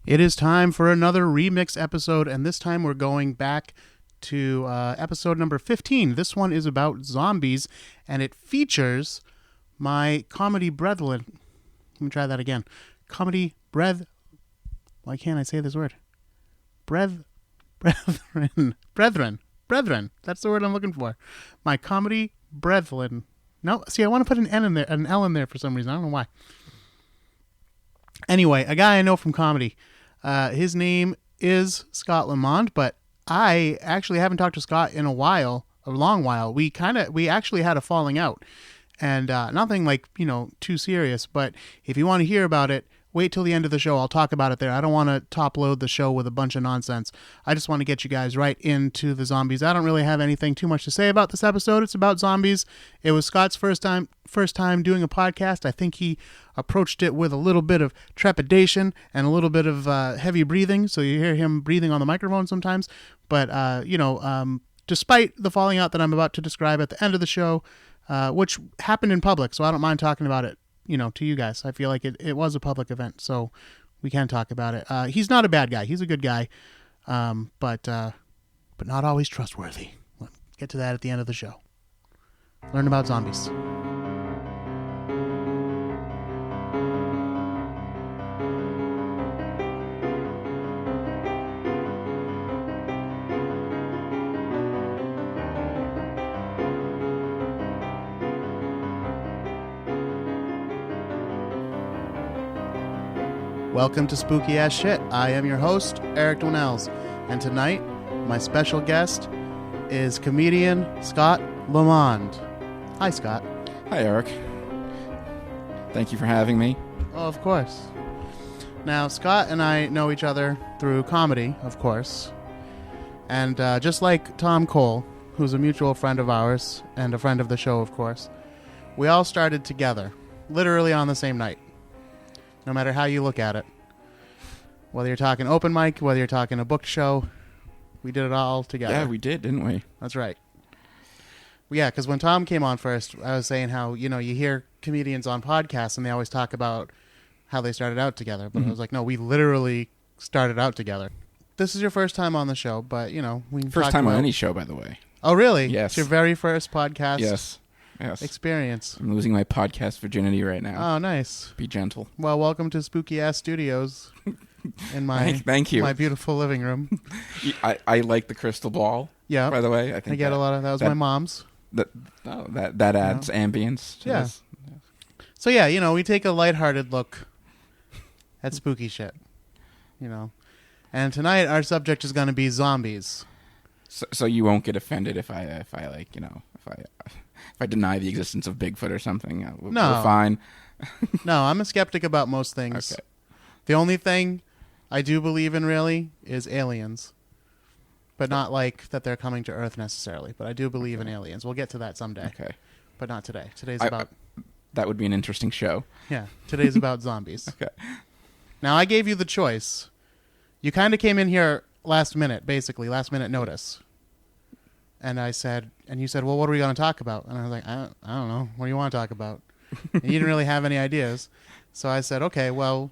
It is time for another remix episode, and this time we're going back to episode number 15. This one is about zombies, and it features my comedy brethren. Let me try that again. Comedy breth... Why can't I say this word? Brethren. Brethren. That's the word I'm looking for. My comedy brethren. No, see, I want to put an N in there, an L in there for some reason. I don't know why. Anyway, a guy I know from comedy. His name is Scott Lemonde, but I actually haven't talked to Scott in a long while. We actually had a falling out, and nothing like, too serious. But if you want to hear about it, wait till the end of the show. I'll talk about it there. I don't want to top load the show with a bunch of nonsense. I just want to get you guys right into the zombies. I don't really have anything too much to say about this episode. It's about zombies. It was Scott's first time doing a podcast. I think he approached it with a little bit of trepidation and a little bit of heavy breathing. So you hear him breathing on the microphone sometimes. But, despite the falling out that I'm about to describe at the end of the show, which happened in public, so I don't mind talking about it, to you guys. I feel like it was a public event, so we can talk about it. He's not a bad guy. He's a good guy, but not always trustworthy. We'll get to that at the end of the show. Learn about zombies. Welcome to Spooky Ass Shit. I am your host, Eric Dwinells, and tonight, my special guest is comedian Scott Lemonde. Hi, Scott. Hi, Eric. Thank you for having me. Oh, of course. Now, Scott and I know each other through comedy, of course, and just like Tom Cole, who's a mutual friend of ours and a friend of the show, of course, we all started together, literally on the same night. No matter how you look at it. Whether you're talking open mic, whether you're talking a booked show, we did it all together. Yeah, we did, didn't we? That's right. Yeah, because when Tom came on first, I was saying how, you hear comedians on podcasts and they always talk about how they started out together. But I was like, no, we literally started out together. This is your first time on the show, but, we First time on any show, by the way. Oh, really? Yes. It's your very first podcast Yes. experience. I'm losing my podcast virginity right now. Oh, nice. Be gentle. Well, welcome to Spooky Ass Studios in my Thank you. my beautiful living room. I like the crystal ball. Yeah. By the way, I think I get a lot of that. Was my mom's. That adds ambience. To Yeah. this. So yeah, we take a lighthearted look at spooky shit. And tonight our subject is going to be zombies. So you won't get offended if I deny the existence of Bigfoot or something. No. We're fine. No, I'm a skeptic about most things. Okay. The only thing I do believe in really is aliens. But not like that they're coming to Earth necessarily. But I do believe in aliens. We'll get to that someday. Okay. But not today. Today's about... That would be an interesting show. Yeah, today's about zombies. Okay. Now, I gave you the choice. You kind of came in here last minute notice. And I said, and you said, well, what are we going to talk about? And I was like, I don't know. What do you want to talk about? And you didn't really have any ideas. So I said, okay, well,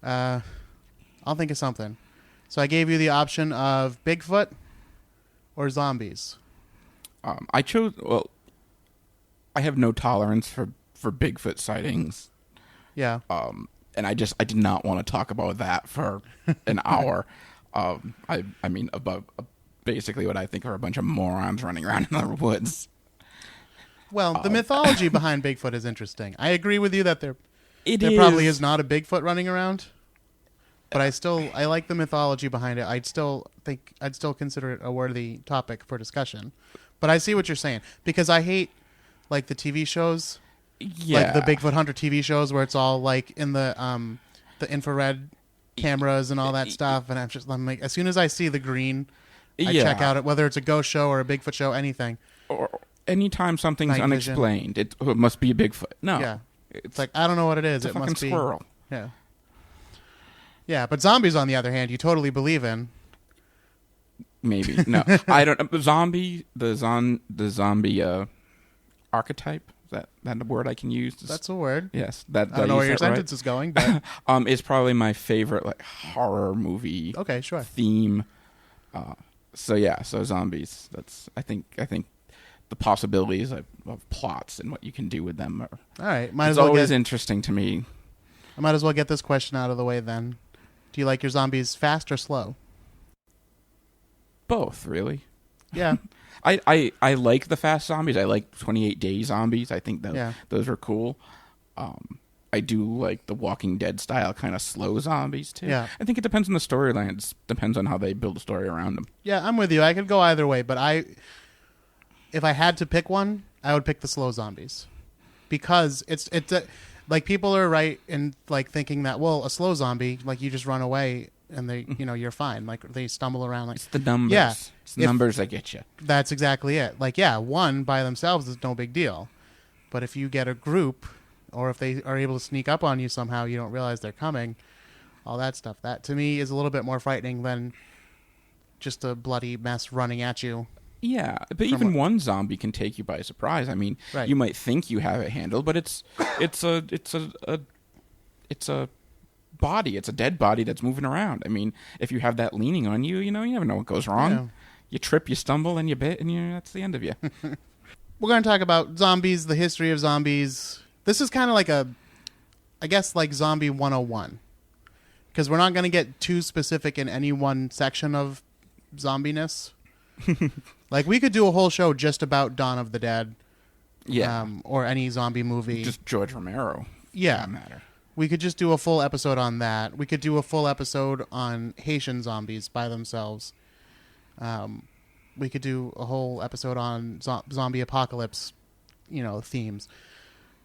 I'll think of something. So I gave you the option of Bigfoot or zombies. I chose, I have no tolerance for Bigfoot sightings. Yeah. And I did not want to talk about that for an hour. I mean, about basically what I think are a bunch of morons running around in the woods. Well, the mythology behind Bigfoot is interesting. I agree with you that there probably is not a Bigfoot running around, but I like the mythology behind it. I'd still consider it a worthy topic for discussion. But I see what you're saying, because I hate like the TV shows, like the Bigfoot Hunter TV shows where it's all like in the infrared cameras and all that stuff, and I'm like, as soon as I see the green, I check out it, whether it's a ghost show or a Bigfoot show, anything. Or anytime something's Night unexplained, it must be a Bigfoot. No. Yeah. It's like, I don't know what it is. It's a it fucking must be squirrel. Yeah. Yeah, but zombies, on the other hand, you totally believe in. Maybe. No. I don't. The zombie archetype. that a word I can use? That's a word. Yes. That I don't know where your that right? sentence is going, but It's probably my favorite like horror movie okay, sure. theme. So zombies. That's I think the possibilities of plots and what you can do with them are All right. it's always interesting to me. I might as well get this question out of the way then. Do you like your zombies fast or slow? Both, really. Yeah. I like the fast zombies. I like 28 Day zombies. I think that those are cool. I do like the Walking Dead style kind of slow zombies too. Yeah. I think it depends on the storyline. It depends on how they build a story around them. Yeah, I'm with you. I could go either way, but if I had to pick one, I would pick the slow zombies. Because it's like people are right in like thinking that, well, a slow zombie, like you just run away and they, you're fine. Like they stumble around like it's the numbers. Yeah. It's the numbers that get you. That's exactly it. Like, yeah, one by themselves is no big deal. But if you get a group or if they are able to sneak up on you somehow, you don't realize they're coming, all that stuff. That to me is a little bit more frightening than just a bloody mess running at you. Yeah, but even one zombie can take you by surprise. I mean, right. You might think you have it handled, but it's a body. It's a dead body that's moving around. I mean, if you have that leaning on you, you never know what goes wrong. Yeah. You trip, you stumble, and you bit, and that's the end of you. We're going to talk about zombies, the history of zombies. This is kind of like like Zombie 101. Because we're not going to get too specific in any one section of zombiness. Like, we could do a whole show just about Dawn of the Dead. Yeah. Or any zombie movie. Just George Romero. Yeah. Matter. We could just do a full episode on that. We could do a full episode on Haitian zombies by themselves. We could do a whole episode on zombie apocalypse, themes.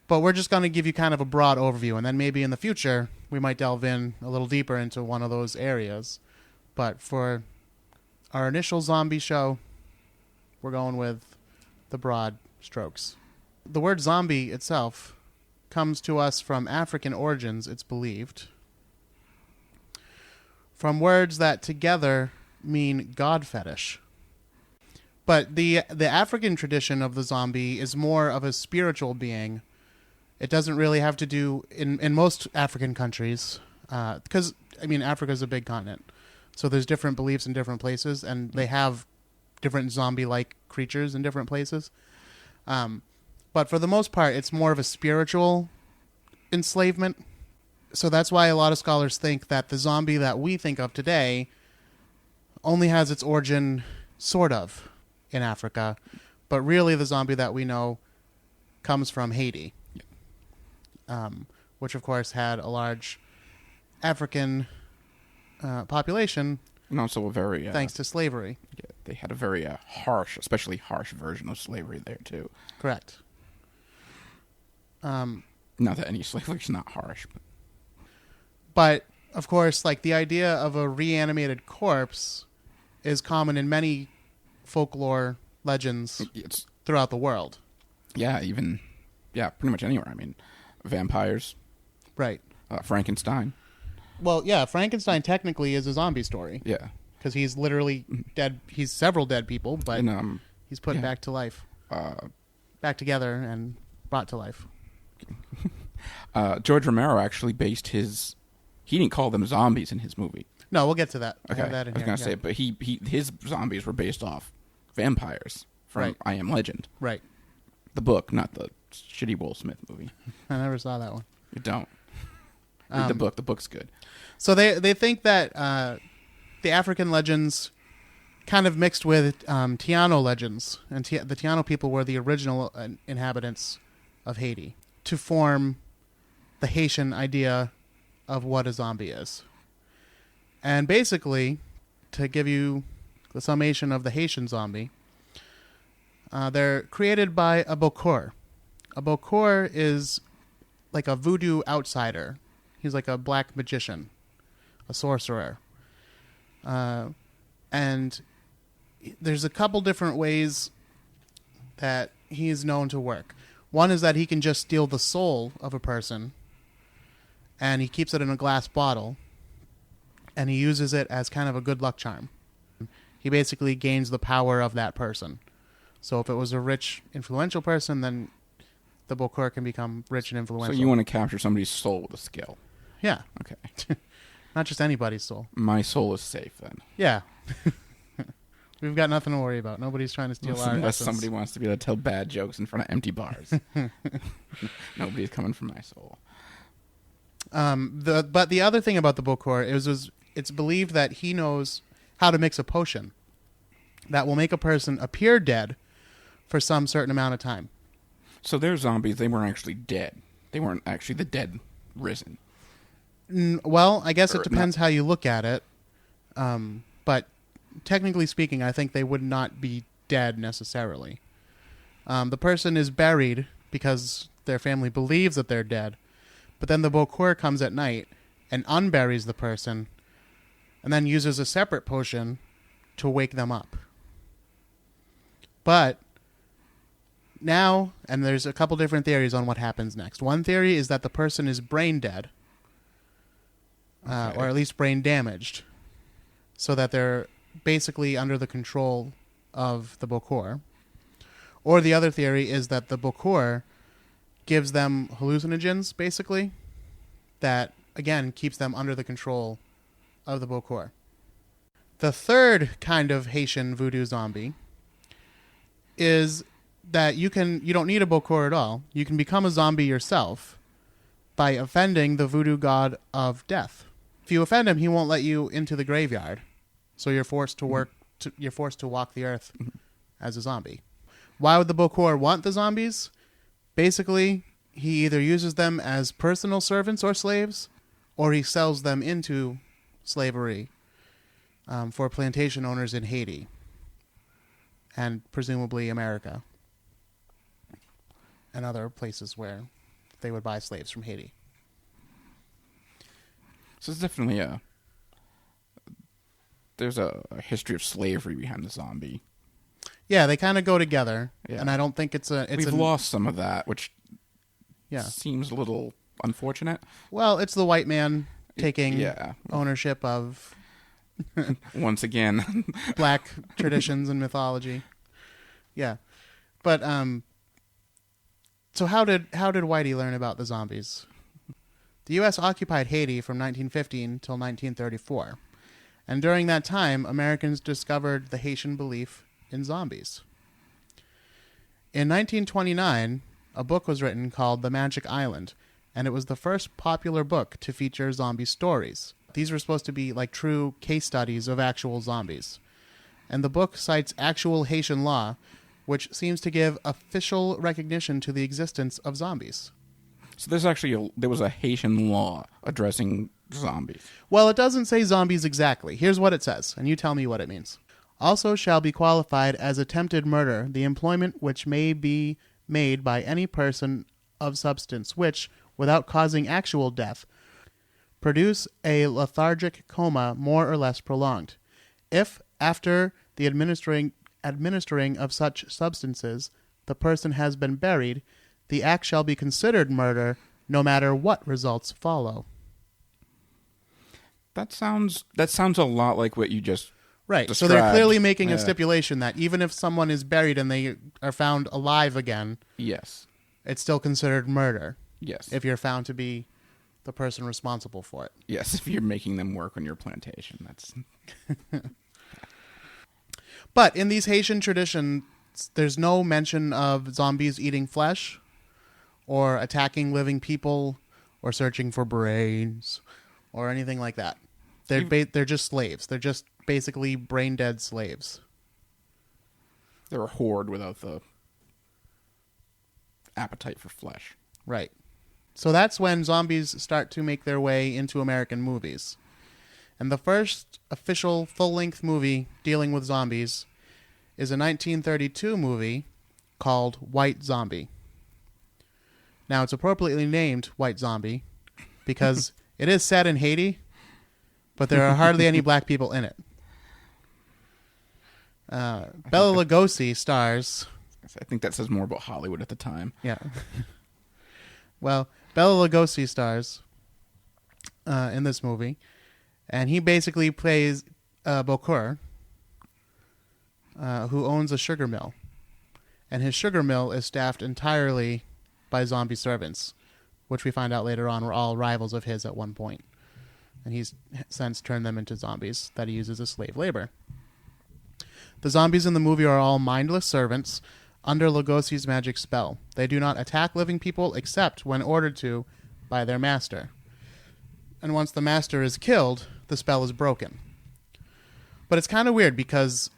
But we're just going to give you kind of a broad overview. And then maybe in the future, we might delve in a little deeper into one of those areas. But for our initial zombie show, we're going with the broad strokes. The word zombie itself comes to us from African origins, it's believed, from words that together mean God fetish. But the African tradition of the zombie is more of a spiritual being. It doesn't really have to do, in most African countries, because, Africa is a big continent. So there's different beliefs in different places, and they have different zombie-like creatures in different places. But for the most part, it's more of a spiritual enslavement. So that's why a lot of scholars think that the zombie that we think of today only has its origin, sort of, in Africa. But really the zombie that we know comes from Haiti, which, of course, had a large African population. And also a very... thanks to slavery. Yeah, they had a very harsh, especially harsh version of slavery there, too. Correct. Not that any slavery is not harsh. But, of course, like the idea of a reanimated corpse is common in many folklore legends throughout the world. Yeah, pretty much anywhere. Vampires. Right. Frankenstein. Well, yeah, Frankenstein technically is a zombie story. Yeah. Because he's literally dead. He's several dead people, but he's put back to life. Back together and brought to life. George Romero actually based his... He didn't call them zombies in his movie. No, we'll get to that. Okay. I have that in I was going to say, but his zombies were based off vampires from I Am Legend. Right. The book, not the shitty Will Smith movie. I never saw that one. You don't. Read the book. The book's good. So they think that the African legends kind of mixed with Taino legends, and the Taino people were the original inhabitants of Haiti, to form the Haitian idea of what a zombie is. And basically, to give you the summation of the Haitian zombie, they're created by a Bokor. A Bokor is like a voodoo outsider. He's like a black magician, a sorcerer. And there's a couple different ways that he is known to work. One is that he can just steal the soul of a person, and he keeps it in a glass bottle, and he uses it as kind of a good luck charm. He basically gains the power of that person. So if it was a rich, influential person, then the Bokor can become rich and So influential. you want to capture somebody's soul with a skill. Yeah. Okay. Not just anybody's soul. My soul is safe then. Yeah. We've got nothing to worry about. Nobody's trying to steal our Unless essence. somebody wants to be able to tell bad jokes in front of empty bars. Nobody's coming for my soul. But the other thing about the Bokor is it's believed that he knows how to mix a potion that will make a person appear dead for some certain amount of time. So they're zombies. They weren't actually dead. They weren't actually the dead risen. Well, I guess Or it depends how you look at it. But technically speaking, I think they would not be dead necessarily. The person is buried because their family believes that they're dead. But then the Bokor comes at night and unburies the person and then uses a separate potion to wake them up. But now, and there's a couple different theories on what happens next. One theory is that the person is brain dead, or at least brain damaged, so that they're basically under the control of the Bokor. Or the other theory is that the Bokor gives them hallucinogens, basically, that, again, keeps them under the control of the Bokor. The third kind of Haitian voodoo zombie is that you don't need a Bokor at all. You can become a zombie yourself by offending the voodoo god of death. If you offend him, he won't let you into the graveyard, so you're forced to walk the earth as a zombie. Why would the Bokor want the zombies? Basically, he either uses them as personal servants or slaves, or he sells them into slavery for plantation owners in Haiti and presumably America and other places where they would buy slaves from Haiti. So it's definitely there's a history of slavery behind the zombie. Yeah, they kind of go together, Yeah. and I don't think We've lost some of that, which yeah. seems a little unfortunate. Well, it's the white man taking Yeah. ownership of Once again. black traditions and mythology. Yeah, but so how did Whitey learn about the zombies? The U.S. occupied Haiti from 1915 till 1934, and during that time, Americans discovered the Haitian belief in zombies. In 1929, a book was written called The Magic Island, and it was the first popular book to feature zombie stories. These were supposed to be like true case studies of actual zombies. And the book cites actual Haitian law, which seems to give official recognition to the existence of zombies. So there was a Haitian law addressing zombies. Well, it doesn't say zombies exactly. Here's what it says, and you tell me what it means. Also shall be qualified as attempted murder the employment which may be made by any person of substance which, without causing actual death, produce a lethargic coma more or less prolonged. If, after the administering of such substances, the person has been buried, the act shall be considered murder, no matter what results follow. That sounds a lot like what you just Right. described. So they're clearly making a stipulation that even if someone is buried and they are found alive again, Yes. it's still considered murder Yes. if you're found to be the person responsible for it. Yes, if you're making them work on your plantation, that's But in these Haitian traditions, there's no mention of zombies eating flesh or attacking living people or searching for brains or anything like that. They're just slaves. They're just basically brain dead slaves. they're a horde without the appetite for flesh. Right. So that's when zombies start to make their way into American movies. And the first official full-length movie dealing with zombies is a 1932 movie called White Zombie. Now, it's appropriately named White Zombie because it is set in Haiti, but there are hardly any black people in it. Bela Lugosi stars... I think that says more about Hollywood at the time. Yeah. Well, Bela Lugosi stars in this movie, and he basically plays Bokor, who owns a sugar mill. And his sugar mill is staffed entirely by zombie servants, which we find out later on were all rivals of his at one point. And he's since turned them into zombies that he uses as slave labor. The zombies in the movie are all mindless servants under Lugosi's magic spell. They do not attack living people except when ordered to by their master. And once the master is killed, the spell is broken. But it's kind of weird because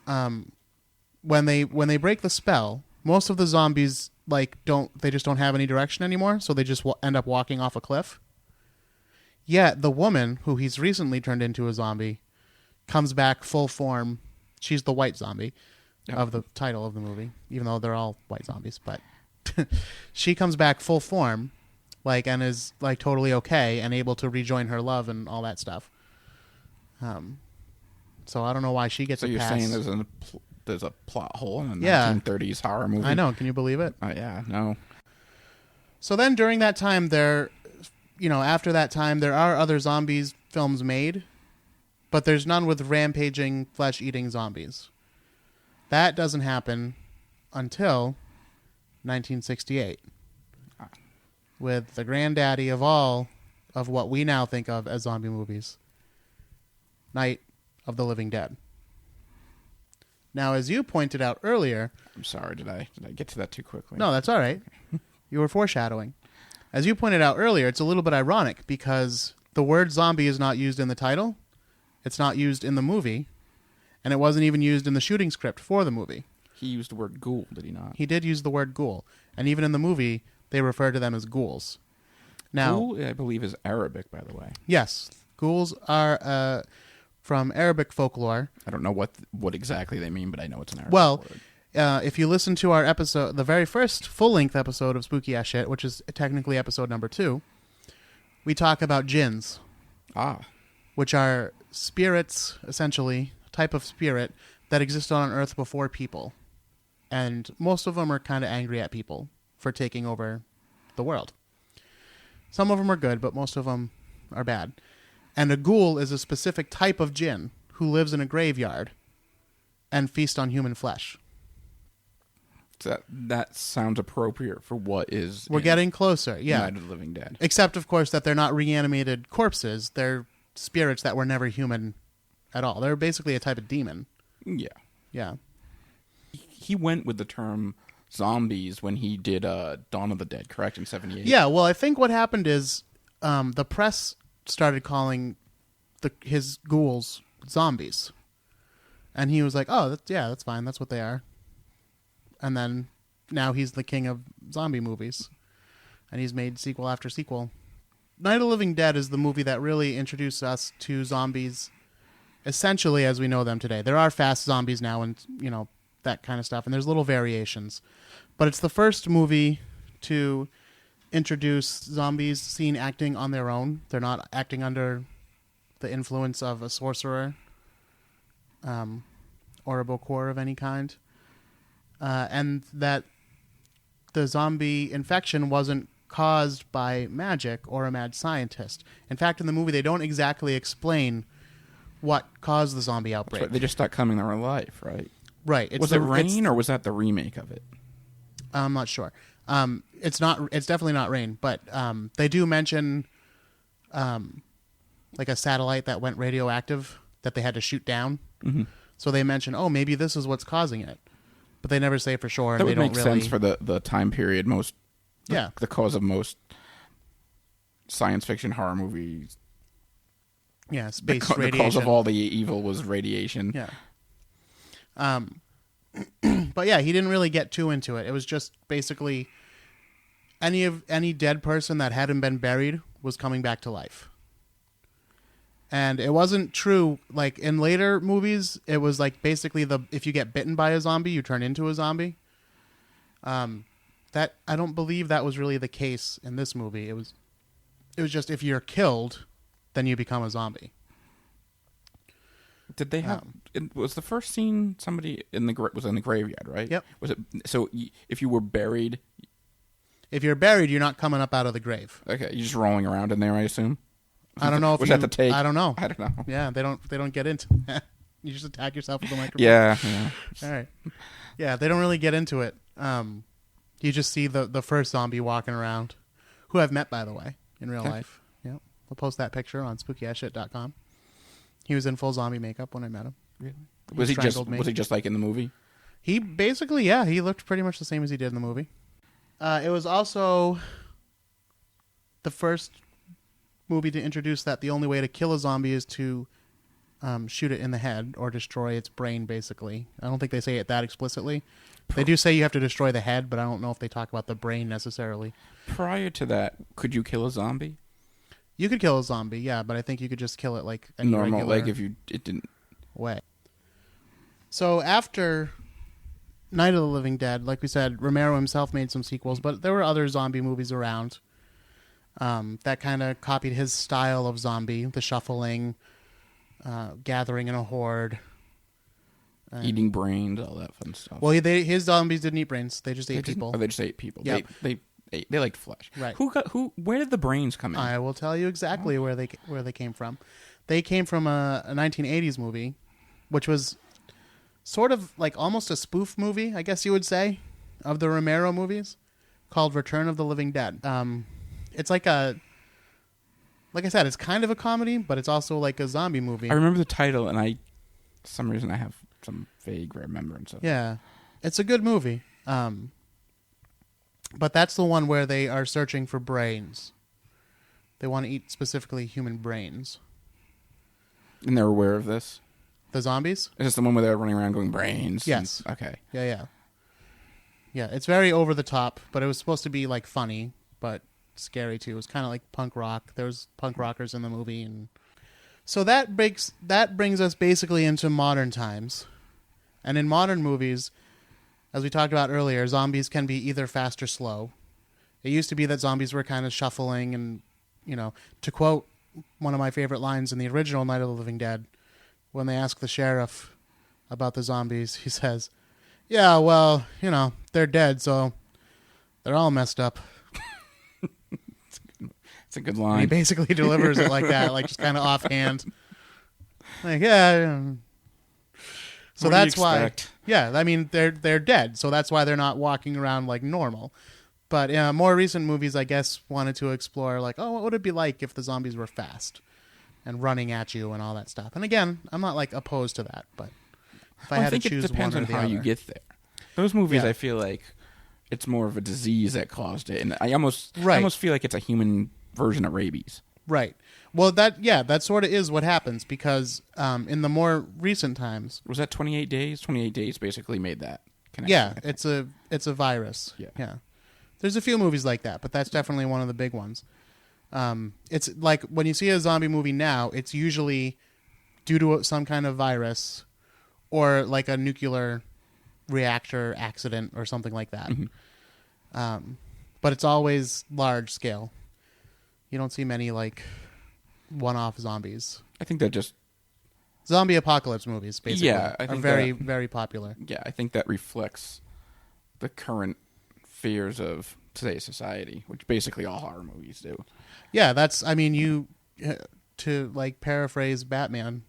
when they break the spell, most of the zombies they just don't have any direction anymore, so they just end up walking off a cliff. Yet the woman who he's recently turned into a zombie comes back full form. She's the white zombie of the title of the movie, even though they're all white zombies. But she comes back full form, and is totally okay and able to rejoin her love and all that stuff. So I don't know why she gets. So a you're pass. saying there's a plot hole in a 1930s horror movie? I know. Can you believe it? Yeah. No. So then, during that time, after that time, there are other zombies films made, but there's none with rampaging, flesh-eating zombies. That doesn't happen until 1968, with the granddaddy of all of what we now think of as zombie movies, Night of the Living Dead. Now, as you pointed out earlier... I'm sorry, did I get to that too quickly? No, that's all right. You were foreshadowing. As you pointed out earlier, it's a little bit ironic because the word zombie is not used in the title, it's not used in the movie, and it wasn't even used in the shooting script for the movie. He used the word ghoul, did he not? He did use the word ghoul, and even in the movie, they refer to them as ghouls. Now, ghoul, I believe, is Arabic, by the way. Yes, ghouls are from Arabic folklore. I don't know what exactly they mean, but I know it's an Arabic word. If you listen to our episode, the very first full-length episode of Spooky Ass Shit, which is technically episode number 2, we talk about jinns. Which are spirits, essentially, a type of spirit that existed on Earth before people. And most of them are kind of angry at people for taking over the world. Some of them are good, but most of them are bad. And a ghoul is a specific type of jinn who lives in a graveyard and feasts on human flesh. That sounds appropriate for what is... We're getting closer, yeah. Night of the Living Dead. Except, of course, that they're not reanimated corpses. They're spirits that were never human at all. They're basically a type of demon. Yeah. Yeah. He went with the term zombies when he did Dawn of the Dead, correct, in 78? Yeah, well, I think what happened is the press started calling his ghouls zombies. And he was like, oh, that's fine. That's what they are. And then now he's the king of zombie movies. And he's made sequel after sequel. Night of the Living Dead is the movie that really introduced us to zombies essentially as we know them today. There are fast zombies now and, that kind of stuff. And there's little variations. But it's the first movie to introduce zombies seen acting on their own. They're not acting under the influence of a sorcerer or a bokor of any kind. And that the zombie infection wasn't caused by magic or a mad scientist. In fact, in the movie, they don't exactly explain what caused the zombie outbreak. Right. They just start coming to their life, right? Right. Was it Rain, or was that the remake of it? I'm not sure. It's not. It's definitely not Rain, but they do mention like a satellite that went radioactive that they had to shoot down. Mm-hmm. So they mention, oh, maybe this is what's causing it. But they never say for sure. That and would they make don't really... sense for the time period. The cause of most science fiction horror movies. Yeah, space the radiation. cause of all the evil was radiation. Yeah. But yeah, he didn't really get too into it. It was just basically any dead person that hadn't been buried was coming back to life. And it wasn't true, like, in later movies, it was, like, basically if you get bitten by a zombie, you turn into a zombie. That I don't believe that was really the case in this movie. It was just if you're killed, then you become a zombie. Did they have... was the first scene somebody was in the graveyard, right? Yep. Was it... So, if you were buried... If you're buried, you're not coming up out of the grave. Okay, you're just rolling around in there, I assume? I don't know if was that the take? I don't know. I don't know. Yeah, they don't get into that. You just attack yourself with the microphone. Yeah. All right. Yeah, they don't really get into it. You just see the first zombie walking around, who I've met, by the way, in real life. Yeah. We'll post that picture on spookyasshit.com. He was in full zombie makeup when I met him. Really? Was he just like in the movie? He basically, yeah, he looked pretty much the same as he did in the movie. It was also the first movie to introduce that the only way to kill a zombie is to shoot it in the head or destroy its brain, basically. I don't think they say it that explicitly. They do say you have to destroy the head, but I don't know if they talk about the brain necessarily. Prior to that, could you kill a zombie? You could kill a zombie, yeah, but I think you could just kill it like a normal, regular like if it didn't way. So after Night of the Living Dead, like we said, Romero himself made some sequels, but there were other zombie movies around that kind of copied his style of zombie, the shuffling, gathering in a horde. eating brains, all that fun stuff. Well, his zombies didn't eat brains; they just ate people. Oh, they just ate people. Yep. They liked flesh. Right. Where did the brains come in? I will tell you exactly where they came from. They came from a 1980s movie, which was sort of like almost a spoof movie, I guess you would say, of the Romero movies, called Return of the Living Dead. It's like I said, it's kind of a comedy, but it's also like a zombie movie. I remember the title, and for some reason I have some vague remembrance of it. Yeah, it's a good movie. But that's the one where they are searching for brains. They want to eat specifically human brains. And they're aware of this? The zombies? Is this the one where they're running around going brains? Yes. Okay. Yeah. Yeah, it's very over the top, but it was supposed to be like funny, but scary too. It was kind of like punk rock. There was punk rockers in the movie, and so that brings us basically into modern times. And in modern movies, as we talked about earlier, zombies can be either fast or slow. It used to be that zombies were kind of shuffling, and to quote one of my favorite lines in the original Night of the Living Dead, when they ask the sheriff about the zombies, he says, "Yeah, well, they're dead, so they're all messed up." It's a good And line. he basically delivers it like that, like just kind of offhand. Like, yeah. So What do you that's why. expect? Yeah, I mean, they're dead, so that's why they're not walking around like normal. But more recent movies, I guess, wanted to explore like, what would it be like if the zombies were fast and running at you and all that stuff. And again, I'm not like opposed to that, but if I had to choose it depends one or on the how other. you get there. Those movies, Yeah. I feel like it's more of a disease that caused it, and I almost feel like it's a human version of rabies. Right. Well, that sort of is what happens because in the more recent times, Was that 28 Days? 28 Days basically made that connection. yeah, it's a virus. Yeah. There's a few movies like that, but that's definitely one of the big ones. It's like when you see a zombie movie now, it's usually due to some kind of virus or like a nuclear reactor accident or something like that. Mm-hmm. But it's always large scale. You don't see many like one-off zombies. I think that just Zombie apocalypse movies, basically, I are think very, that- very popular. yeah, I think that reflects the current fears of today's society, which basically all horror movies do. Yeah, to like paraphrase Batman,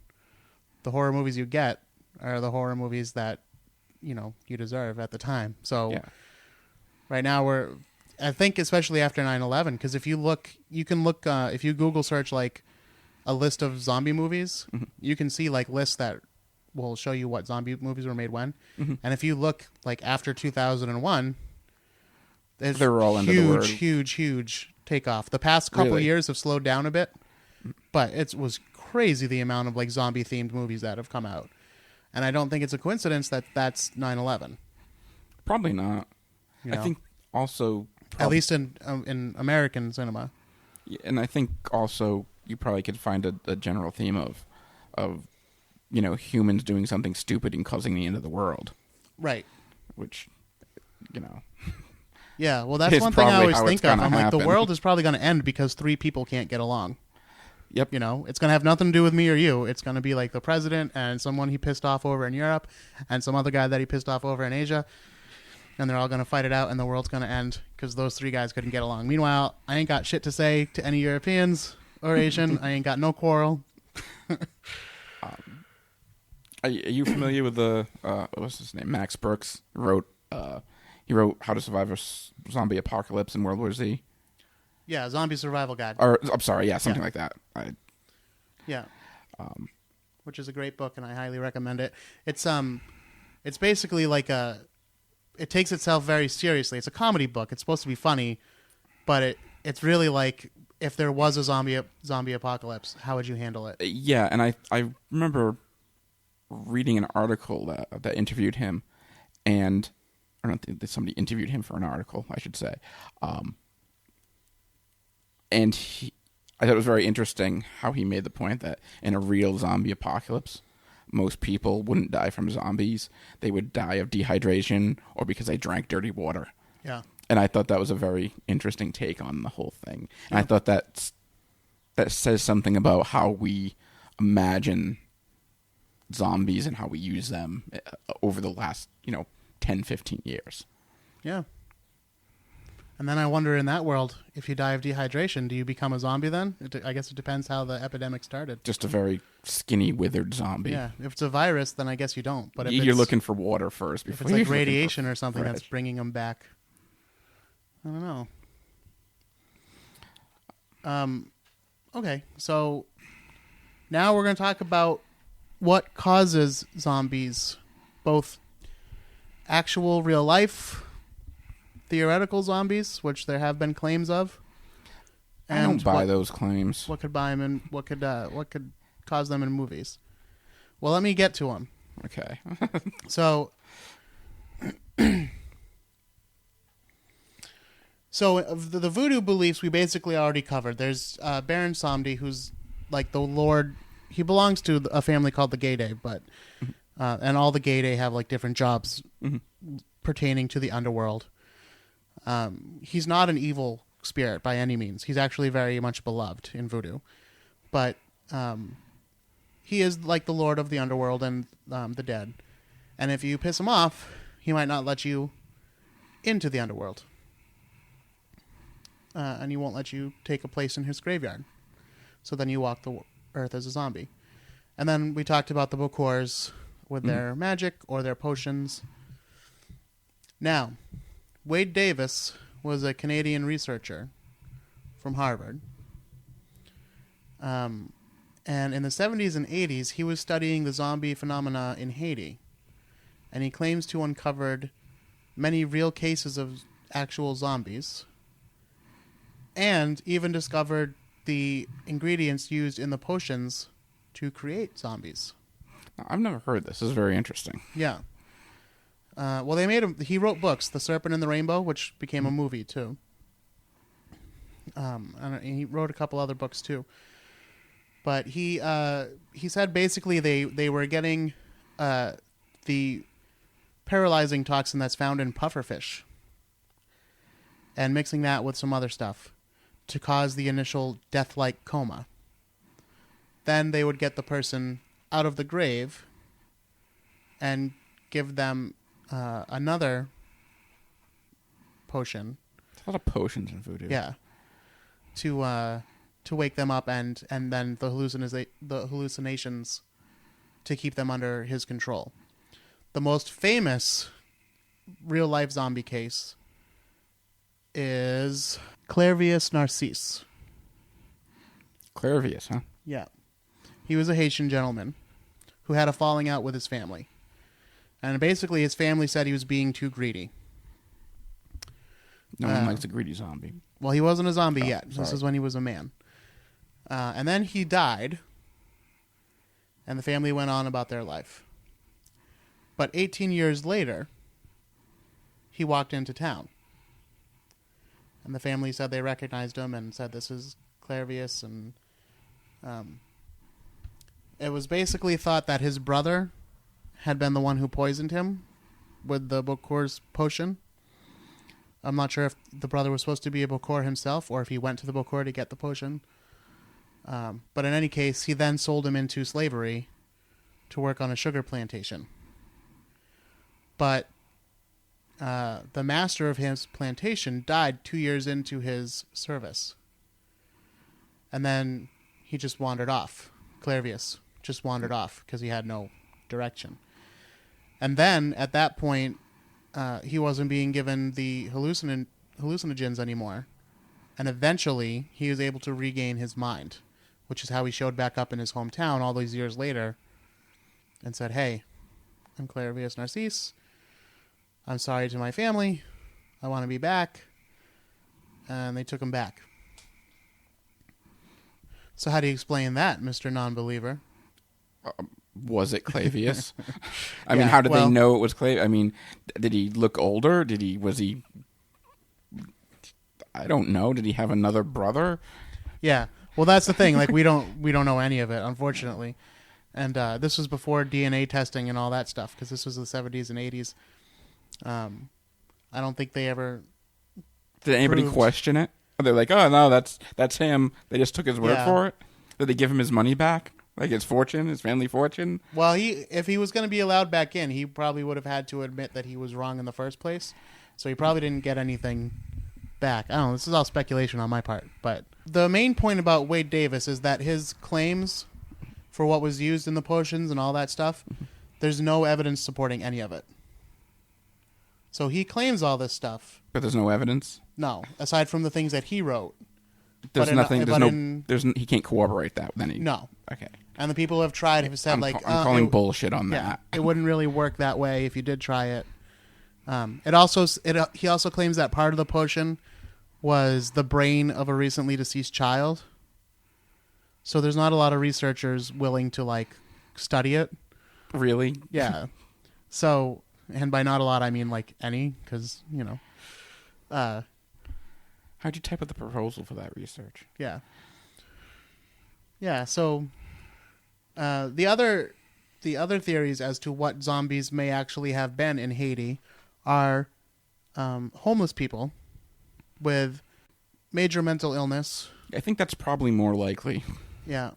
the horror movies you get are the horror movies that, you deserve at the time. So Yeah. right now I think especially after 9/11, because if you Google search like a list of zombie movies, Mm-hmm. you can see like lists that will show you what zombie movies were made when. Mm-hmm. And if you look like after 2001, there's They were all into the word. huge takeoff. The past couple Really? years have slowed down a bit, but it was crazy the amount of like zombie themed movies that have come out. And I don't think it's a coincidence that that's 9/11. Probably not. You I know? think also At least in American cinema. and I think also you probably could find a general theme of humans doing something stupid and causing the end of the world, Right. which Yeah, well, that's It's one thing I probably always how think it's of. gonna I'm like, the happen. world is probably going to end because 3 people can't get along. Yep. It's going to have nothing to do with me or you. It's going to be like the president and someone he pissed off over in Europe and some other guy that he pissed off over in Asia. And they're all going to fight it out and the world's going to end because those 3 guys couldn't get along. Meanwhile, I ain't got shit to say to any Europeans or Asian. I ain't got no quarrel. Are you familiar with the what's his name? Max Brooks wrote. He wrote How to Survive a Zombie Apocalypse in World War Z. Yeah, Zombie Survival Guide. Or, I'm sorry, yeah, something like that. Yeah. Which is a great book, and I highly recommend it. It's basically like it takes itself very seriously. It's a comedy book. It's supposed to be funny, but it's really like if there was a zombie apocalypse, how would you handle it? Yeah, and I remember reading an article that interviewed him, and I don't think that somebody interviewed him for an article, I should say. And I thought it was very interesting how he made the point that in a real zombie apocalypse, most people wouldn't die from zombies. They would die of dehydration or because they drank dirty water. Yeah. And I thought that was a very interesting take on the whole thing. And I thought that says something about how we imagine zombies and how we use them over the last, 10, 15 years. Yeah. And then I wonder, in that world, if you die of dehydration, do you become a zombie then? I guess it depends how the epidemic started. Just a very skinny, withered zombie. Yeah. If it's a virus, then I guess you don't. But if you're looking for water first. If Before it's like radiation or something fresh. that's bringing them back, I don't know. Okay, so now we're going to talk about what causes zombies, both actual real life theoretical zombies, which there have been claims of. And I don't buy those claims. What could buy them in? What could cause them in movies? Well, let me get to them. Okay. So of the voodoo beliefs we basically already covered. There's Baron Samedi, who's like the lord. He belongs to a family called the Gayde, but and all the Gayde have like different jobs pertaining to the underworld. He's not an evil spirit by any means. He's actually very much beloved in voodoo, but he is like the lord of the underworld and the dead. And if you piss him off, he might not let you into the underworld. And he won't let you take a place in his graveyard. So then you walk the earth as a zombie. And then we talked about the Bokors with their magic or their potions. Now, Wade Davis was a Canadian researcher from Harvard. And in the 70s and 80s, he was studying the zombie phenomena in Haiti. And he claims to uncovered many real cases of actual zombies. And even discovered the ingredients used in the potions to create zombies. I've never heard this. This is very interesting. Yeah. Well, they made him. He wrote books, The Serpent and the Rainbow, which became a movie too. And he wrote a couple other books too. But he said basically they were getting the paralyzing toxin that's found in pufferfish and mixing that with some other stuff to cause the initial death-like coma. Then they would get the person out of the grave and give them another potion. There's a lot of potions in voodoo. Yeah. To wake them up and then the hallucinations to keep them under his control. The most famous real-life zombie case is Clairvius Narcisse. Clairvius, huh? Yeah. He was a Haitian gentleman who had a falling out with his family. And basically his family said he was being too greedy. No one likes a greedy zombie. Well, he wasn't a zombie yet. Sorry. This is when he was a man. And then he died, and the family went on about their life. But 18 years later, he walked into town. And the family said they recognized him and said, this is Clairvius. And it was basically thought that his brother had been the one who poisoned him with the Bokor's potion. I'm not sure if the brother was supposed to be a Bokor himself or if he went to the Bokor to get the potion. But in any case, he then sold him into slavery to work on a sugar plantation. But the master of his plantation died 2 years into his service. And then he just wandered off. Clairvius just wandered off because he had no direction. And then, at that point, he wasn't being given the hallucinogens anymore. And eventually, he was able to regain his mind, which is how he showed back up in his hometown all these years later and said, hey, I'm Clairvius Narcisse. I'm sorry to my family. I want to be back. And they took him back. So how do you explain that, Mr. Non-Believer? Was it Clavius? I mean, how did they know it was Clavius? I mean, did he look older? Was he... I don't know. Did he have another brother? Yeah. Well, that's the thing. Like, we don't know any of it, unfortunately. And this was before DNA testing and all that stuff, because this was the 70s and 80s. I don't think they ever... Did anybody question it? Are they like, oh, no, that's him. They just took his word for it? Did they give him his money back? Like his fortune, his family fortune? Well, if he was going to be allowed back in, he probably would have had to admit that he was wrong in the first place. So he probably didn't get anything back. I don't know. This is all speculation on my part. But the main point about Wade Davis is that his claims for what was used in the potions and all that stuff, there's no evidence supporting any of it. So he claims all this stuff. But there's no evidence? No, aside from the things that he wrote. There's nothing. He can't corroborate that with any. No. Okay. And the people who have tried have said, I'm calling bullshit on that. It wouldn't really work that way if you did try it. He also claims that part of the potion was the brain of a recently deceased child. So there's not a lot of researchers willing to study it. Really? Yeah. So, and by not a lot I mean any, because how'd you type up the proposal for that research? Yeah. Yeah. So the other theories as to what zombies may actually have been in Haiti are homeless people with major mental illness. I think that's probably more likely. Yeah.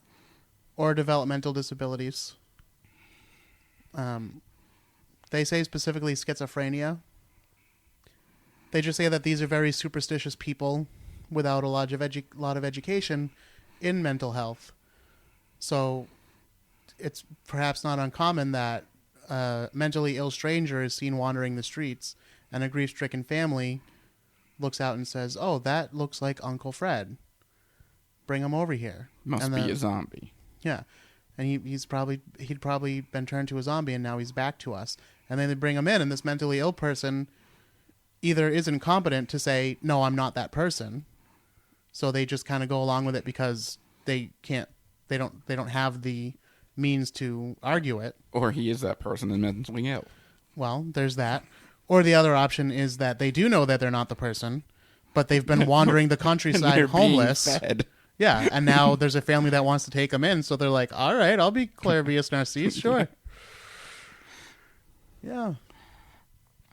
Or developmental disabilities. They say specifically schizophrenia. They just say that these are very superstitious people without a lot of education in mental health. So it's perhaps not uncommon that a mentally ill stranger is seen wandering the streets and a grief-stricken family looks out and says, oh, that looks like Uncle Fred. Bring him over here. Must be a zombie. Yeah. And he'd probably been turned to a zombie and now he's back to us. And then they bring him in and this mentally ill person either is incompetent to say, no, I'm not that person. So they just kind of go along with it because they don't have the means to argue it. Or he is that person and mentally ill. Well, there's that. Or the other option is that they do know that they're not the person, but they've been wandering the countryside homeless. Being fed. Yeah, and now there's a family that wants to take them in, so they're like, all right, I'll be Clairvius Narcisse, sure. Yeah.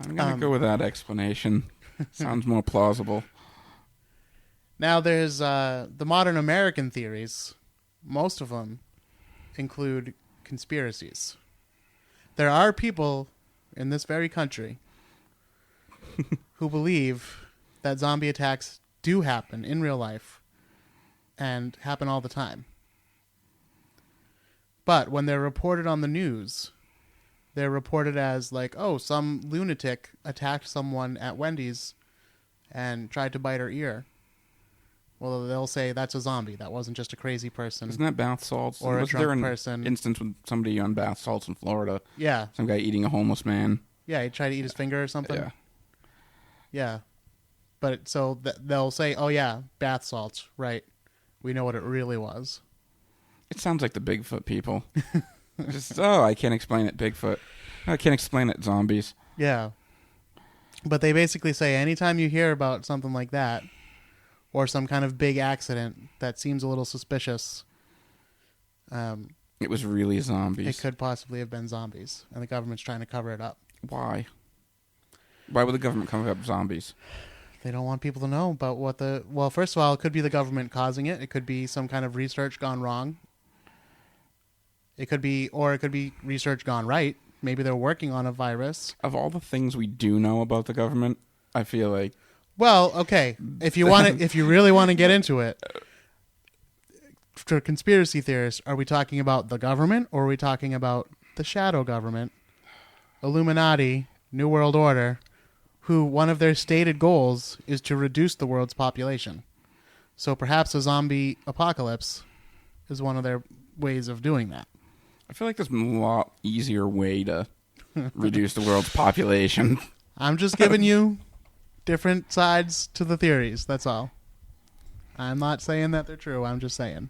I'm going to go with that explanation. Sounds more plausible. Now there's the modern American theories. Most of them include conspiracies. There are people in this very country who believe that zombie attacks do happen in real life and happen all the time. But when they're reported on the news, they're reported as some lunatic attacked someone at Wendy's and tried to bite her ear. Well, they'll say that's a zombie. That wasn't just a crazy person. Isn't that bath salts? Or a drunk there an person. Instance with somebody on bath salts in Florida? Yeah. Some guy eating a homeless man. Yeah, he tried to eat his finger or something. Yeah. Yeah. But so they'll say, oh yeah, bath salts, right. We know what it really was. It sounds like the Bigfoot people. I can't explain it, Bigfoot. I can't explain it, zombies. Yeah. But they basically say anytime you hear about something like that, or some kind of big accident that seems a little suspicious, it was really zombies. It could possibly have been zombies, and the government's trying to cover it up. Why? Why would the government cover up zombies? They don't want people to know about well, first of all, it could be the government causing it. It could be some kind of research gone wrong. It could be research gone right. Maybe they're working on a virus. Of all the things we do know about the government, I feel like... Well, okay. If you really want to get into it, for conspiracy theorists, are we talking about the government or are we talking about the shadow government, Illuminati, New World Order, who one of their stated goals is to reduce the world's population. So perhaps a zombie apocalypse is one of their ways of doing that. I feel like there's a lot easier way to reduce the world's population. I'm just giving you different sides to the theories, that's all. I'm not saying that they're true, I'm just saying.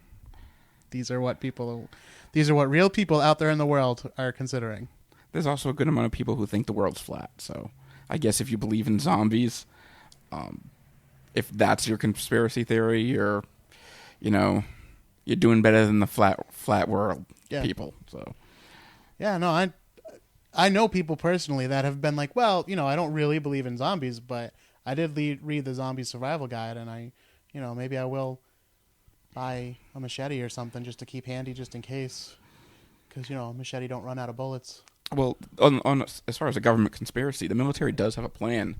These are what real people out there in the world are considering. There's also a good amount of people who think the world's flat, so I guess if you believe in zombies, if that's your conspiracy theory, you're doing better than the flat world people. So yeah, no, I know people personally that have been like, well, I don't really believe in zombies, but I did read the Zombie Survival Guide, and I, maybe I will buy a machete or something just to keep handy just in case, because a machete don't run out of bullets. Well, on as far as a government conspiracy, the military does have a plan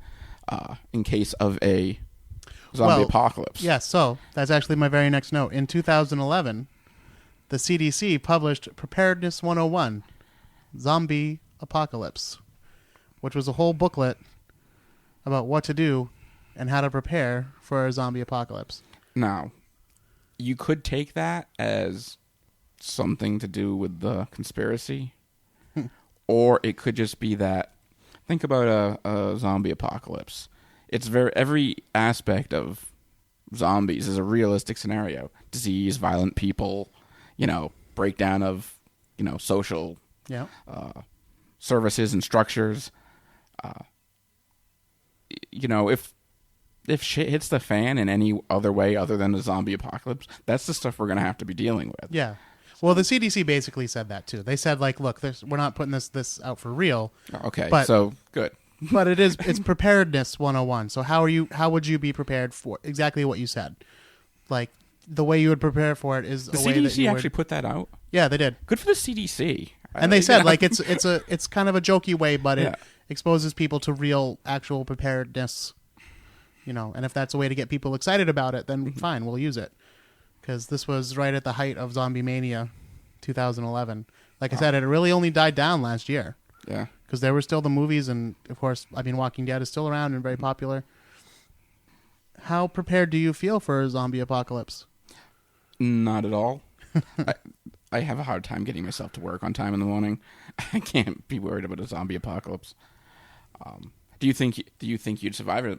in case of a zombie apocalypse. Yes, so that's actually my very next note. In 2011, the CDC published Preparedness 101, Zombie Apocalypse, which was a whole booklet about what to do and how to prepare for a zombie apocalypse. Now, you could take that as something to do with the conspiracy, or it could just be that, think about a zombie apocalypse. It's every aspect of zombies is a realistic scenario. Disease, violent people, breakdown of, social services and structures. If shit hits the fan in any other way other than a zombie apocalypse, that's the stuff we're going to have to be dealing with. Yeah. Well, the CDC basically said that too. They said, like, look, we're not putting this out for real. Okay, so good. But it's preparedness 101. So how would you be prepared for exactly what you said? Like, the way you would prepare for it is the a way that CDC actually put that out. Yeah, they did. Good for the CDC. And they said like it's kind of a jokey way, but it exposes people to real actual preparedness. And if that's a way to get people excited about it, then fine, we'll use it. Because this was right at the height of Zombie Mania, 2011. Like I said, it really only died down last year. Yeah. Because there were still the movies, and of course, Walking Dead is still around and very popular. How prepared do you feel for a zombie apocalypse? Not at all. I have a hard time getting myself to work on time in the morning. I can't be worried about a zombie apocalypse. Do you think you'd survive a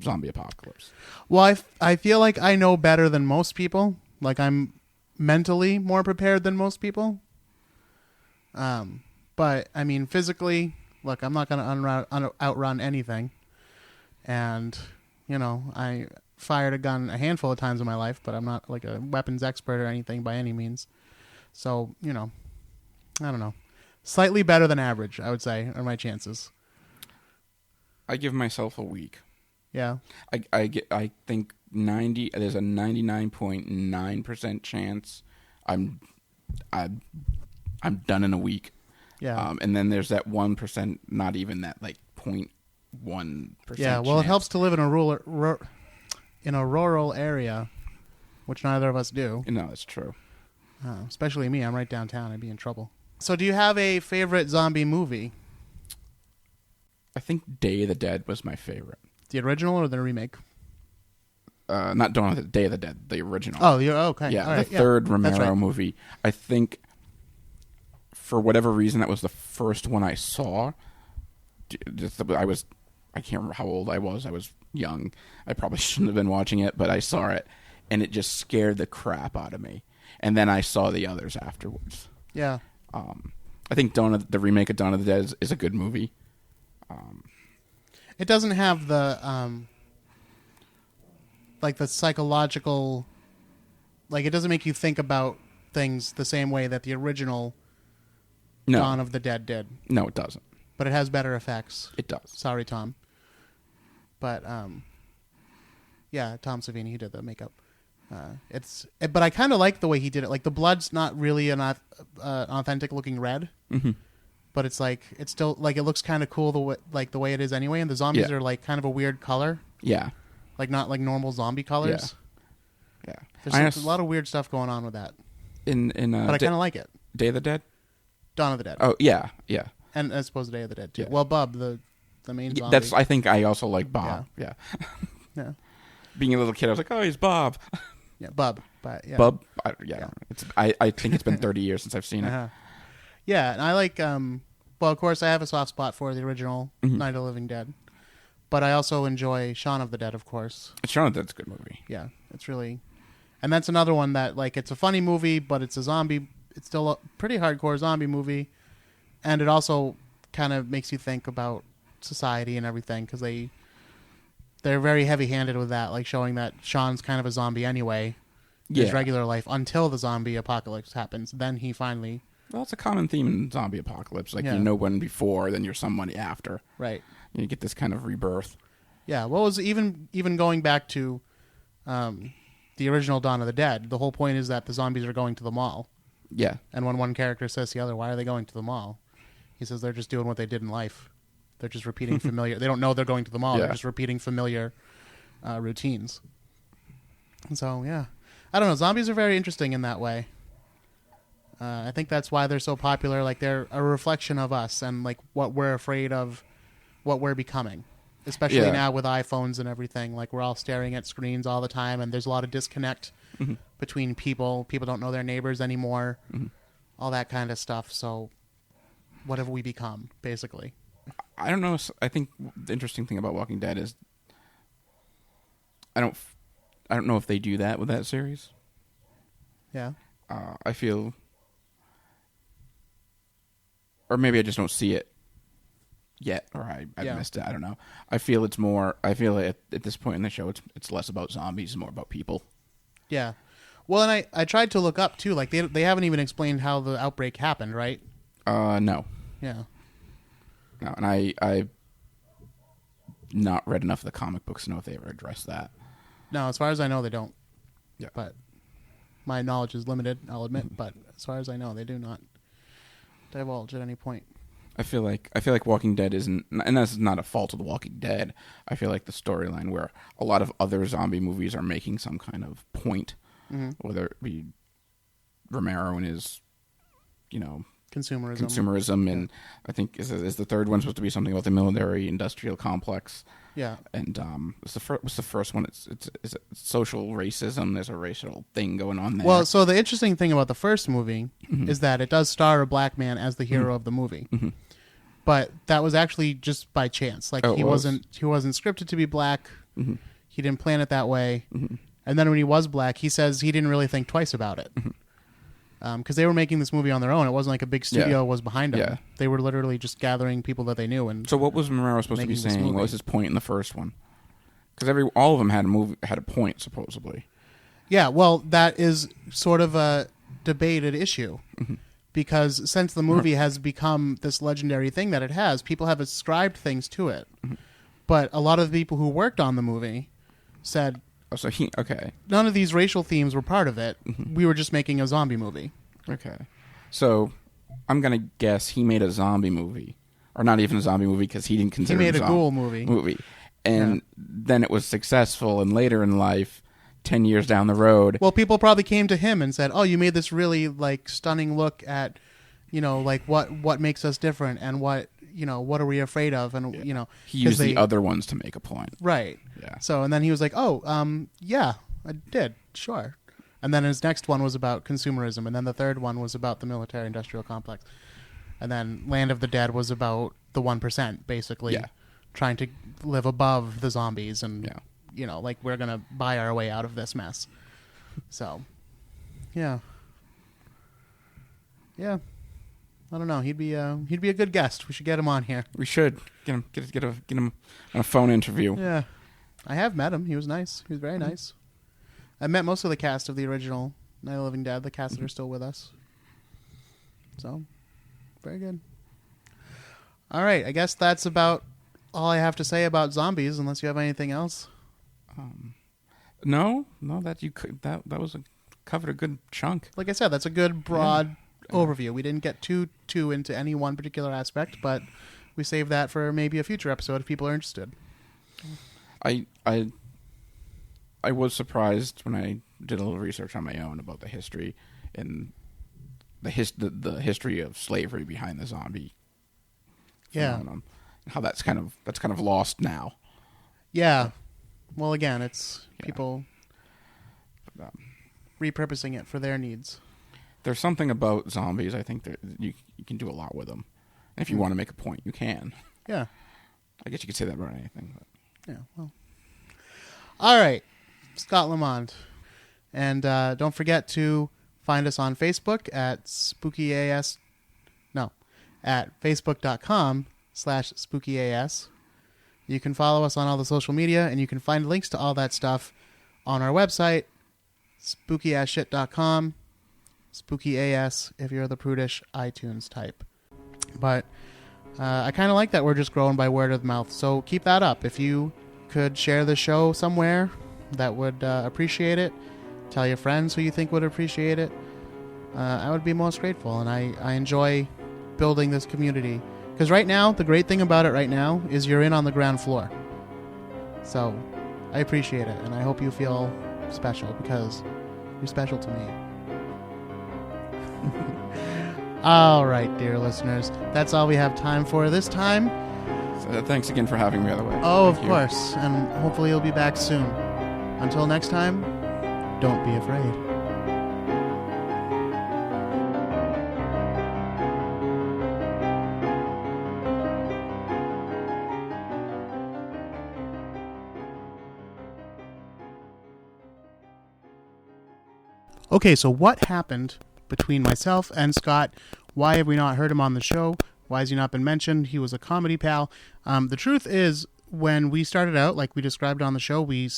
zombie apocalypse? Well, I feel like I know better than most people. Like, I'm mentally more prepared than most people. But I mean, physically, look, I'm not going to outrun anything. And I fired a gun a handful of times in my life, but I'm not like a weapons expert or anything by any means. So I don't know, slightly better than average, I would say, are my chances. I give myself a week. Yeah. I think there's a 99.9% chance I'm done in a week. Yeah. And then there's that 1%, not even that, like 0.1%. Yeah. Well, chance. It helps to live in a rural area, which neither of us do. No, that's true. Especially me. I'm right downtown. I'd be in trouble. So do you have a favorite zombie movie? I think Day of the Dead was my favorite. The original or the remake? Not Dawn of the Day of the Dead, the original. Oh, you're okay. Yeah, right. the third Romero right. movie. I think, for whatever reason, that was the first one I saw. I can't remember how old I was. I was young. I probably shouldn't have been watching it, but I saw it, and it just scared the crap out of me. And then I saw the others afterwards. Yeah. I think the remake of Dawn of the Dead is a good movie. It doesn't have the like the psychological, like it doesn't make you think about things the same way that the original Dawn of the Dead did. No, it doesn't. But it has better effects. It does. Sorry, Tom. But yeah, Tom Savini, he did the makeup. But I kind of like the way he did it. Like, the blood's not really an authentic looking red. Mm-hmm. But it's still like, it looks kind of cool the way it is anyway. And the zombies are like kind of a weird color. Yeah. Like, not like normal zombie colors. Yeah. There's a lot of weird stuff going on with that. But I kind of like it. Day of the Dead? Dawn of the Dead. Oh, yeah, yeah. And I suppose Day of the Dead too. Yeah. Well, Bub, the the main zombie. That's. I think I also like Bob. Yeah. Yeah. Being a little kid, I was like, oh, he's Bob. Yeah, Bub. But yeah. Bub. I think it's been 30 years since I've seen it. Uh-huh. Yeah, and I like. Well, of course, I have a soft spot for the original Night of the Living Dead, but I also enjoy Shaun of the Dead, of course. Shaun of the Dead's a good movie. Yeah, it's really, and that's another one that like it's a funny movie, but it's a zombie. It's still a pretty hardcore zombie movie, and it also kind of makes you think about society and everything because they're very heavy-handed with that, like showing that Sean's kind of a zombie anyway, in his regular life until the zombie apocalypse happens. Then he finally. Well, it's a common theme in zombie apocalypse. Like, you know one before, then you're somebody after. Right. You get this kind of rebirth. Yeah. What was even going back to the original Dawn of the Dead, the whole point is that the zombies are going to the mall. Yeah. And when one character says to the other, why are they going to the mall? He says they're just doing what they did in life. They're just repeating familiar. They don't know they're going to the mall. They're just repeating familiar routines. And so, yeah. I don't know. Zombies are very interesting in that way. I think that's why they're so popular. Like, they're a reflection of us and, like, what we're afraid of, what we're becoming. Especially now with iPhones and everything. Like, we're all staring at screens all the time, and there's a lot of disconnect between people. People don't know their neighbors anymore. All that kind of stuff. So, what have we become, basically? I don't know. I think the interesting thing about Walking Dead is I don't know if they do that with that series. Yeah. I feel... Or maybe I just don't see it yet, or I missed it. I don't know. I feel it's more... I feel at this point in the show, it's less about zombies and more about people. Yeah. Well, and I tried to look up, too. Like, they haven't even explained how the outbreak happened, right? No. Yeah. No, and I not read enough of the comic books to know if they ever addressed that. No, as far as I know, they don't. Yeah. But my knowledge is limited, I'll admit. But as far as I know, they do not divulge at any point. I feel like Walking Dead isn't, and that's not a fault of The Walking Dead. I feel like the storyline where a lot of other zombie movies are making some kind of point, whether it be Romero and his, consumerism, and I think is the third one supposed to be something about the military-industrial complex. Yeah, and what's the first one? It's social racism. There's a racial thing going on there. Well, so the interesting thing about the first movie is that it does star a black man as the hero of the movie, but that was actually just by chance. Like he wasn't scripted to be black. He didn't plan it that way, and then when he was black, he says he didn't really think twice about it. Because they were making this movie on their own. It wasn't like a big studio was behind them. Yeah. They were literally just gathering people that they knew. And so what was Romero supposed to be saying? What was his point in the first one? Because all of them had a point, supposedly. Yeah, well, that is sort of a debated issue. Because since the movie has become this legendary thing that it has, people have ascribed things to it. But a lot of the people who worked on the movie said... So none of these racial themes were part of it. We were just making a zombie movie. Okay. So I'm going to guess he made a zombie movie. Or not even a zombie movie because he didn't consider it a ghoul movie. And then it was successful, and later in life, 10 years down the road... Well, people probably came to him and said, oh, you made this really like stunning look at, like what makes us different and what are we afraid of? And, he used the other ones to make a point. Right. Yeah. So, and then he was like, yeah, I did. Sure. And then his next one was about consumerism. And then the third one was about the military industrial complex. And then Land of the Dead was about the 1%, basically trying to live above the zombies. And, like we're going to buy our way out of this mess. So, yeah. Yeah. I don't know. He'd be a good guest. We should get him on here. We should get him on a phone interview. Yeah, I have met him. He was nice. He was very nice. I met most of the cast of the original Night of the Living Dead. The cast that are still with us. So, very good. All right. I guess that's about all I have to say about zombies. Unless you have anything else. No. That was covered a good chunk. Like I said, that's a good broad. Overview. We didn't get too into any one particular aspect, but we saved that for maybe a future episode if people are interested. I was surprised when I did a little research on my own about the history and the history of slavery behind the zombie phenomenon. how that's kind of lost now. Yeah. Well, again, it's Yeah. people repurposing it for their needs. There's something about zombies. I think that you can do a lot with them. And if you want to make a point, you can. Yeah. I guess you could say that about anything. But. Yeah. Well. All right, Scott Lemonde, and don't forget to find us on Facebook at spookyas. No, at facebook.com/spookyas. You can follow us on all the social media, and you can find links to all that stuff on our website, spookyasshit.com. Spooky AS if you're the prudish iTunes type. But I kind of like that we're just growing by word of mouth, so keep that up. If you could share the show somewhere that would appreciate it, tell your friends who you think would appreciate it, I would be most grateful. And I enjoy building this community. Because right now, the great thing about it right now is you're in on the ground floor. So I appreciate it, and I hope you feel special, because you're special to me. All right, dear listeners, that's all we have time for this time. So thanks again for having me, by the way. Oh, Thank of you. course, and hopefully you'll be back soon. Until next time, don't be afraid. Okay, so what happened between myself and Scott? Why have we not heard him on the show? Why has he not been mentioned? He was a comedy pal. The truth is, when we started out, like we described on the show, we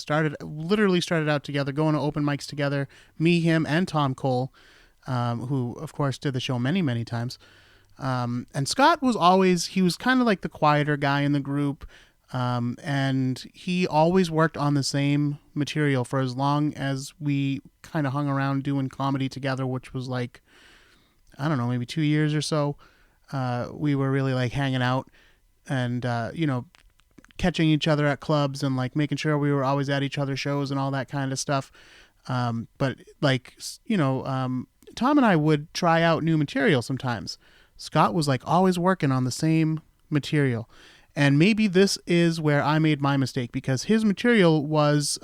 literally started out together, going to open mics together, me, him, and Tom Cole, who, of course, did the show many, many times. And Scott he was kind of like the quieter guy in the group, and he always worked on the same material for as long as we kind of hung around doing comedy together, which was like, I don't know, maybe 2 years or so. We were really like hanging out and, catching each other at clubs and like making sure we were always at each other's shows and all that kind of stuff. But like, Tom and I would try out new material sometimes. Scott was like always working on the same material. And maybe this is where I made my mistake, because his material was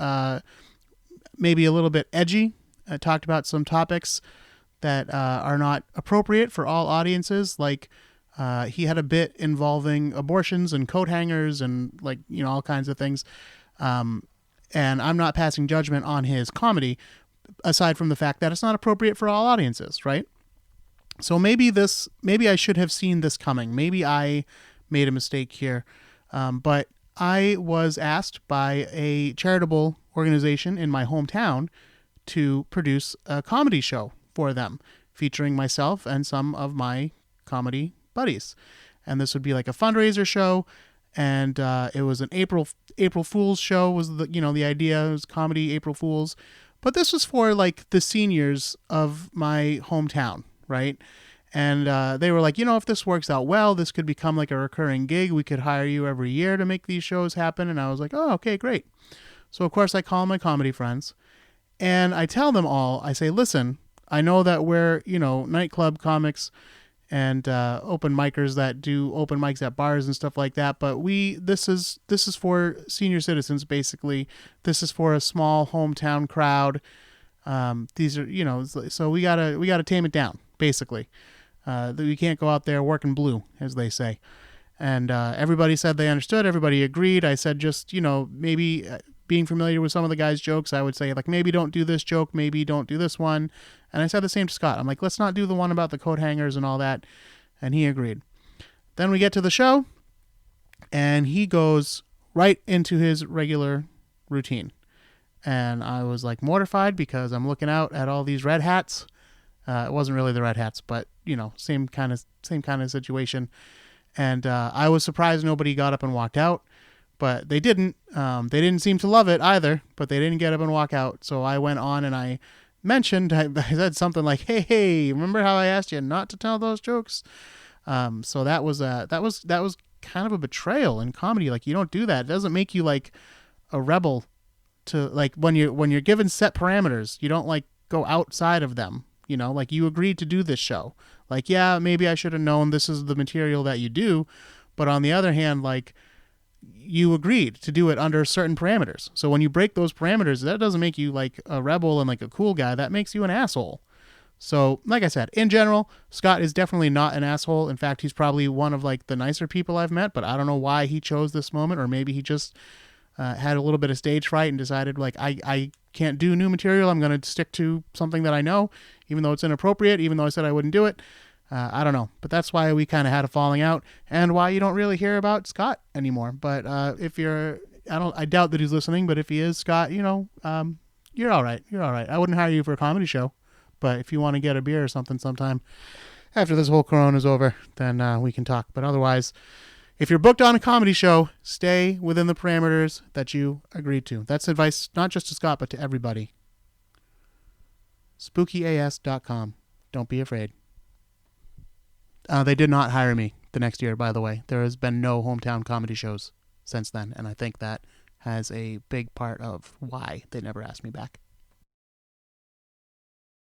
maybe a little bit edgy. Talked about some topics that are not appropriate for all audiences. Like he had a bit involving abortions and coat hangers and like, all kinds of things. And I'm not passing judgment on his comedy, aside from the fact that it's not appropriate for all audiences, right? So maybe I should have seen this coming. Maybe I made a mistake here. But I was asked by a charitable organization in my hometown to produce a comedy show for them, featuring myself and some of my comedy buddies. And this would be like a fundraiser show. And it was an April Fool's show was the idea. It was comedy April Fool's. But this was for like the seniors of my hometown, right? And they were like, if this works out well, this could become like a recurring gig. We could hire you every year to make these shows happen. And I was like, oh, okay, great. So, of course, I call my comedy friends. And I tell them all, I say, listen, I know that we're, nightclub comics and open micers that do open mics at bars and stuff like that. But this is for senior citizens, basically. This is for a small hometown crowd. These are, so we gotta tame it down, basically. We can't go out there working blue, as they say. And everybody said they understood. Everybody agreed. I said, just, maybe being familiar with some of the guys' jokes, I would say, like, maybe don't do this joke, maybe don't do this one. And I said the same to Scott. I'm like, let's not do the one about the coat hangers and all that. And he agreed. Then we get to the show, and he goes right into his regular routine. And I was, like, mortified because I'm looking out at all these red hats. It wasn't really the red hats, but, same kind of situation. And I was surprised nobody got up and walked out. But they didn't. They didn't seem to love it either, but they didn't get up and walk out. So I went on and I said something like, hey, remember how I asked you not to tell those jokes? So that was kind of a betrayal in comedy. Like, you don't do that. It doesn't make you like a rebel to like when you're given set parameters, you don't like go outside of them. Like you agreed to do this show. Like, yeah, maybe I should have known this is the material that you do. But on the other hand, like, you agreed to do it under certain parameters. So when you break those parameters, that doesn't make you like a rebel and like a cool guy. That makes you an asshole. So, like I said, in general, Scott is definitely not an asshole. In fact, he's probably one of like the nicer people I've met, but I don't know why he chose this moment, or maybe he just had a little bit of stage fright and decided like, I can't do new material. I'm going to stick to something that I know, even though it's inappropriate, even though I said I wouldn't do it. I don't know, but that's why we kind of had a falling out, and why you don't really hear about Scott anymore. But if you're, I doubt that he's listening, but if he is, Scott, you're all right. You're all right. I wouldn't hire you for a comedy show, but if you want to get a beer or something sometime after this whole corona's over, then we can talk. But otherwise, if you're booked on a comedy show, stay within the parameters that you agreed to. That's advice not just to Scott, but to everybody. SpookyAS.com. Don't be afraid. They did not hire me the next year, by the way. There has been no hometown comedy shows since then, and I think that has a big part of why they never asked me back.